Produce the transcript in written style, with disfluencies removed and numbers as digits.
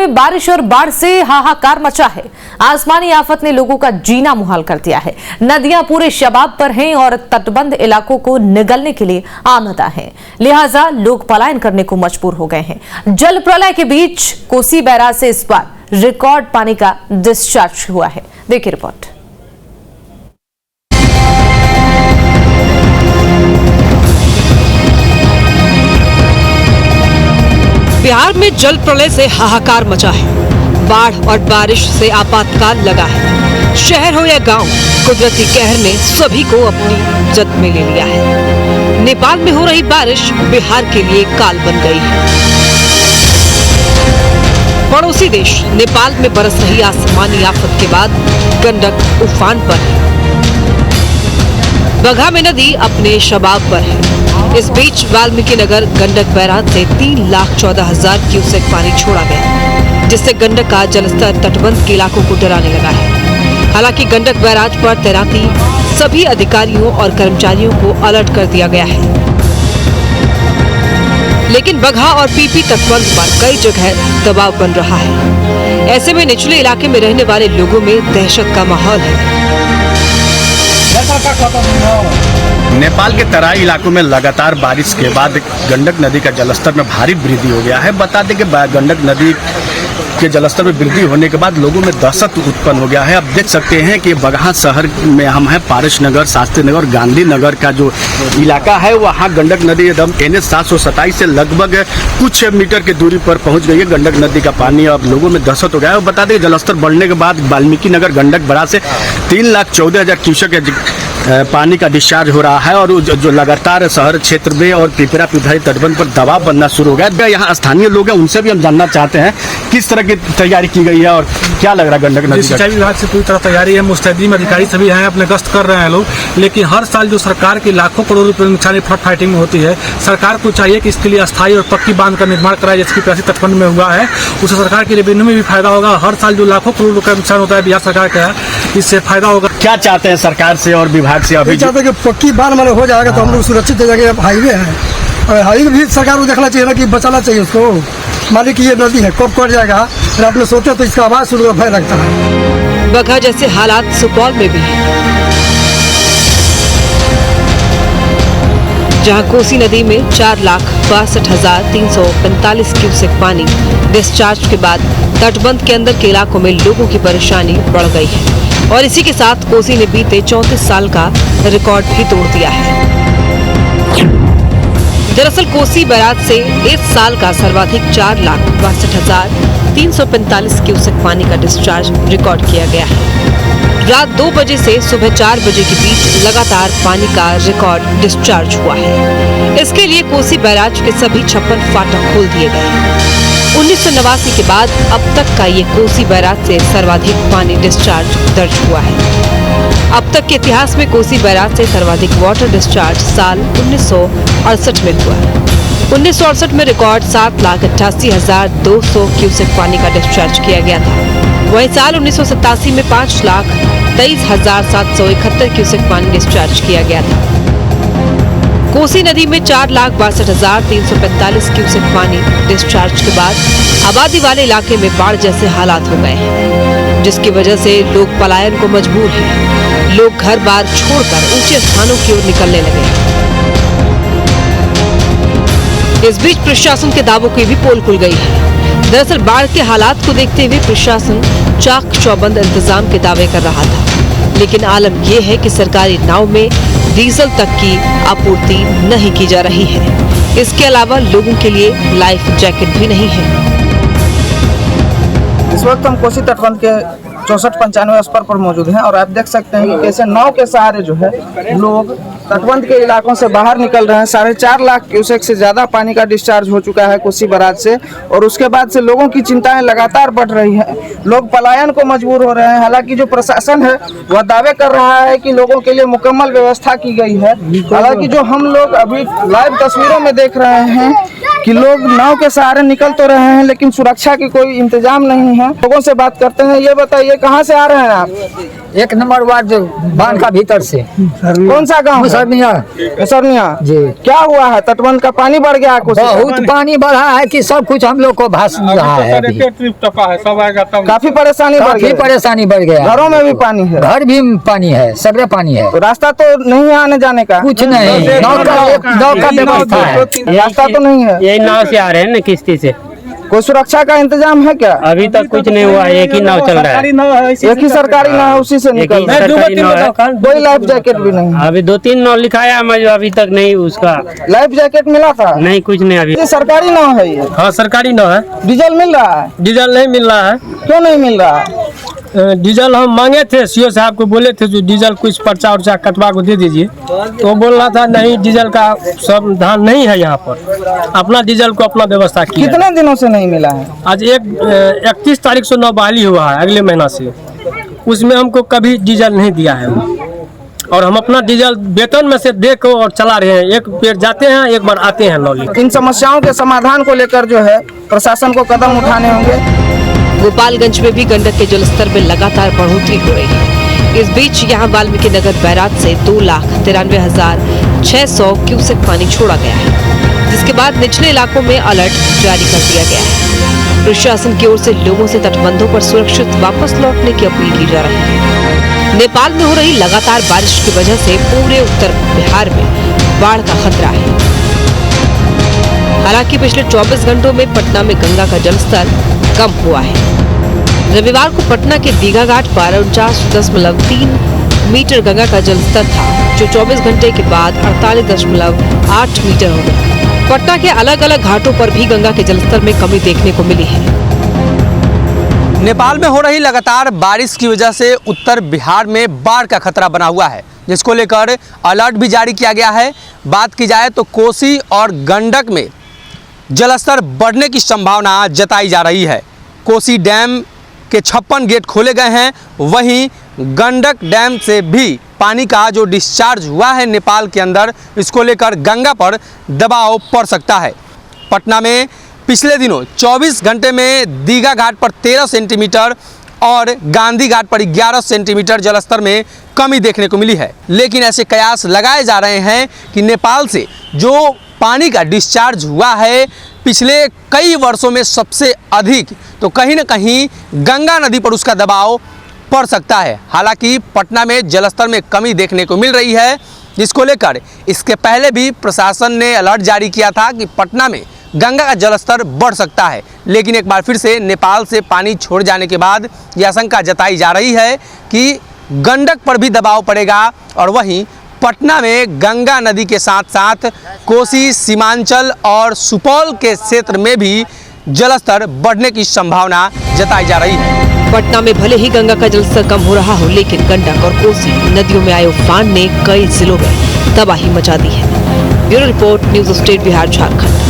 में बारिश और बाढ़ से हाहाकार मचा है। आसमानी आफत ने लोगों का जीना मुहाल कर दिया है। नदियां पूरे शबाब पर हैं और तटबंध इलाकों को निगलने के लिए आमदा हैं। लिहाजा लोग पलायन करने को मजबूर हो गए हैं। जल प्रलय के बीच कोसी बैराज से इस बार रिकॉर्ड पानी का डिस्चार्ज हुआ है। देखिए रिपोर्ट। बिहार में जल प्रलय से हाहाकार मचा है। बाढ़ और बारिश से आपातकाल लगा है। शहर हो या गांव, कुदरती कहर ने सभी को अपनी जद में ले लिया है। नेपाल में हो रही बारिश बिहार के लिए काल बन गई है। पड़ोसी देश नेपाल में बरस रही आसमानी आफत के बाद गंडक उफान पर है। बगहा में नदी अपने शबाब पर है। इस बीच वाल्मीकि नगर गंडक बैराज से 3,14,000 क्यूसेक पानी छोड़ा गया, जिससे गंडक का जलस्तर तटबंध के इलाकों को डराने लगा है। हालांकि गंडक बैराज पर तैनाती सभी अधिकारियों और कर्मचारियों को अलर्ट कर दिया गया है, लेकिन बगहा और पीपी तटबंध पर कई जगह दबाव बन रहा है। ऐसे में निचले इलाके में रहने वाले लोगों में दहशत का माहौल है। नेपाल के तराई इलाकों में लगातार बारिश के बाद गंडक नदी का जलस्तर में भारी वृद्धि हो गया है। बता दें कि गंडक नदी के जलस्तर में वृद्धि होने के बाद लोगों में दहशत उत्पन्न हो गया है। अब देख सकते हैं कि बगहा शहर में हम हैं, पारस नगर, शास्त्री नगर, गांधी नगर का जो इलाका है वहाँ गंडक नदी एकदम NH 727 से लगभग कुछ मीटर की दूरी पर पहुँच गई है गंडक नदी का पानी। अब लोगों में दहशत हो गया है। बता दें जलस्तर बढ़ने के बाद वाल्मीकि नगर गंडक बैराज से 3,14,000 क्यूसेक पानी का डिस्चार्ज हो रहा है और जो लगातार शहर क्षेत्र में और पिपरा पिपराई तटबंध पर दबाव बनना शुरू हो गया। यहाँ स्थानीय लोग हैं, उनसे भी हम जानना चाहते हैं किस तरह की तैयारी की गई है और क्या लग रहा है गंडक नदी। सिंचाई विभाग से पूरी तरह तैयारी है। मुस्तैदी अधिकारी सभी हैं, अपने गश्त कर रहे हैं लोग। लेकिन हर साल जो सरकार की लाखों करोड़ रुपए नुकसान फ्लड फाइटिंग में होती है, सरकार को चाहिए कि इसके लिए अस्थायी और पक्की बांध का निर्माण कराए, जैसे कि पिपरासी तटबंध में हुआ है। उससे सरकार के रेवेन्यू में भी फायदा होगा। हर साल जो लाखों करोड़ रुपए नुकसान होता है बिहार सरकार का, इससे फायदा होगा। क्या चाहते हैं सरकार से और विभाग से? अभी चाहते हैं कि पक्की बांध माने हो जाएगा तो हम लोग सुरक्षित हो जाएंगे। हाईवे है और हाईवे भी सरकार को देखना चाहिए ना कि बचाना चाहिए उसको। मालिक ये नदी है, कब कट जाएगा अगर आप लोग सोचते तो इसका आवाज सुनकर भय लगता है। बगहा जैसे हालात सुपौल में भी है, जहां कोसी नदी में 4,62,345 क्यूसेक पानी डिस्चार्ज के बाद तटबंध के अंदर के इलाकों में लोगों की परेशानी बढ़ गई है। और इसी के साथ कोसी ने बीते 34 साल का रिकॉर्ड भी तोड़ दिया है। दरअसल कोसी बैराज से इस साल का सर्वाधिक 4,62,345 क्यूसेक पानी का डिस्चार्ज रिकॉर्ड किया गया है। रात 2 बजे से सुबह 4 बजे के बीच लगातार पानी का रिकॉर्ड डिस्चार्ज हुआ है। इसके लिए कोसी बैराज के सभी 56 फाटक खोल दिए गए। 1989 के बाद अब तक का ये कोसी बैराज से सर्वाधिक पानी डिस्चार्ज दर्ज हुआ है। अब तक के इतिहास में कोसी बैराज से सर्वाधिक वाटर डिस्चार्ज साल 1968 में हुआ। 1968 में रिकॉर्ड 7,88,200 क्यूसेक पानी का डिस्चार्ज किया गया था। वहीं साल 1987 में 5,23,771 क्यूसेक पानी डिस्चार्ज किया गया था। कोसी नदी में 4,62,345 क्यूसेक पानी डिस्चार्ज के बाद आबादी वाले इलाके में बाढ़ जैसे हालात हो गए हैं, जिसकी वजह से लोग पलायन को मजबूर हैं। लोग घर बार छोड़कर ऊंचे स्थानों की ओर निकलने लगे। इस बीच प्रशासन के दावों की भी पोल खुल गई है। दरअसल बाढ़ के हालात को देखते हुए प्रशासन चाक चौबंद इंतजाम के दावे कर रहा था, लेकिन आलम यह है कि सरकारी नाव में डीजल तक की आपूर्ति नहीं की जा रही है। इसके अलावा लोगों के लिए लाइफ जैकेट भी नहीं है। इस वक्त हम कोसी तटबंध के 64-95 स्तर पर मौजूद हैं और आप देख सकते हैं कि कैसे नाव के सहारे जो है लोग तटबंध के इलाकों से बाहर निकल रहे हैं। 4.5 लाख क्यूसेक से ज्यादा पानी का डिस्चार्ज हो चुका है कोसी बैराज से और उसके बाद से लोगों की चिंताएं लगातार बढ़ रही हैं। लोग पलायन को मजबूर हो रहे हैं। हालांकि जो प्रशासन है वह दावे कर रहा है कि लोगों के लिए मुकम्मल व्यवस्था की गई है। हालांकि जो हम लोग अभी लाइव तस्वीरों में देख रहे हैं कि लोग नाव के सहारे निकल तो रहे हैं लेकिन सुरक्षा की कोई इंतजाम नहीं है। लोगों से बात करते हैं। ये बताइए कहाँ से आ रहे हैं आप? 1 नंबर वार्ड बांध का भीतर से। कौन सा गांव? मुसरनिया जी। क्या हुआ है? तटबंध का पानी बढ़ गया? बहुत पानी बढ़ा है कि सब कुछ हम लोग को भास रहा है अभी। काफी परेशानी बढ़ गया। घरों में भी पानी है? घर भी पानी है, सगरे पानी है। तो रास्ता तो नहीं है आने जाने का? कुछ नहीं, नाव का व्यवस्था है। रास्ता तो नहीं है। यही नाव से आ रहे हैं ना किश्ती से। कोई सुरक्षा का इंतजाम है क्या? अभी तक कुछ नहीं हुआ, एक ही नाव चल रहा है। एक ही सरकारी नाव है, उसी से निकल रहा है। कोई लाइफ जैकेट भी नहीं? अभी 2-3 नाव लिखाया है, अभी तक नहीं उसका लाइफ जैकेट मिला था? नहीं, कुछ नहीं अभी। ये सरकारी नाव है ये? हाँ सरकारी नाव है। डीजल मिल रहा है? डीजल नहीं मिल रहा है। क्यों नहीं मिल रहा है? डीजल हम मांगे थे, सीओ साहब को बोले थे जो डीजल कुछ पर्चा उर्चा कटवा को दे दीजिए, तो वो बोल रहा था नहीं डीजल का समाधान नहीं है यहाँ पर, अपना डीजल को अपना व्यवस्था किया। कितने दिनों से नहीं मिला है? आज 31 तारीख से 9 बहाली हुआ है, अगले महीना से। उसमें हमको कभी डीजल नहीं दिया है और हम अपना डीजल वेतन में से दे को और चला रहे हैं। एक बार जाते हैं, एक बार आते हैं नौली। इन समस्याओं के समाधान को लेकर जो है प्रशासन को कदम उठाने होंगे। गोपालगंज में भी गंडक के जलस्तर में लगातार बढ़ोतरी हो रही है। इस बीच यहां वाल्मीकि नगर बैराज से 2,93,600 क्यूसेक पानी छोड़ा गया है, जिसके बाद निचले इलाकों में अलर्ट जारी कर दिया गया है। प्रशासन की ओर से लोगों से तटबंधों पर सुरक्षित वापस लौटने की अपील की जा रही है। नेपाल में हो रही लगातार बारिश की वजह से पूरे उत्तर बिहार में बाढ़ का खतरा है। हालांकि पिछले 24 घंटों में पटना में गंगा का जलस्तर कम हुआ है। रविवार को पटना के दीघा घाट पर 49.3 मीटर गंगा का जलस्तर था, जो 24 घंटे के बाद 48.8 मीटर हो गया। पटना के अलग अलग घाटों पर भी गंगा के जलस्तर में कमी देखने को मिली है। नेपाल में हो रही लगातार बारिश की वजह से उत्तर बिहार में बाढ़ का खतरा बना हुआ है, जिसको लेकर अलर्ट भी जारी किया गया है। बात की जाए तो कोसी और गंडक में जलस्तर बढ़ने की संभावना जताई जा रही है। कोसी डैम के 56 गेट खोले गए हैं, वहीं गंडक डैम से भी पानी का जो डिस्चार्ज हुआ है नेपाल के अंदर, इसको लेकर गंगा पर दबाव पड़ सकता है। पटना में पिछले दिनों 24 घंटे में दीघा घाट पर 13 सेंटीमीटर और गांधी घाट पर 11 सेंटीमीटर जलस्तर में कमी देखने को मिली है। लेकिन ऐसे कयास लगाए जा रहे हैं कि नेपाल से जो पानी का डिस्चार्ज हुआ है पिछले कई वर्षों में सबसे अधिक, तो कहीं ना कहीं गंगा नदी पर उसका दबाव पड़ सकता है। हालांकि पटना में जलस्तर में कमी देखने को मिल रही है, जिसको लेकर इसके पहले भी प्रशासन ने अलर्ट जारी किया था कि पटना में गंगा का जलस्तर बढ़ सकता है। लेकिन एक बार फिर से नेपाल से पानी छोड़ जाने के बाद यह आशंका जताई जा रही है कि गंडक पर भी दबाव पड़ेगा और वहीं पटना में गंगा नदी के साथ साथ कोसी, सीमांचल और सुपौल के क्षेत्र में भी जलस्तर बढ़ने की संभावना जताई जा रही है। पटना में भले ही गंगा का जलस्तर कम हो रहा हो, लेकिन गंडक और कोसी नदियों में आए उफान ने कई जिलों में तबाही मचा दी है। Bureau report, news state Bihar, Jharkhand.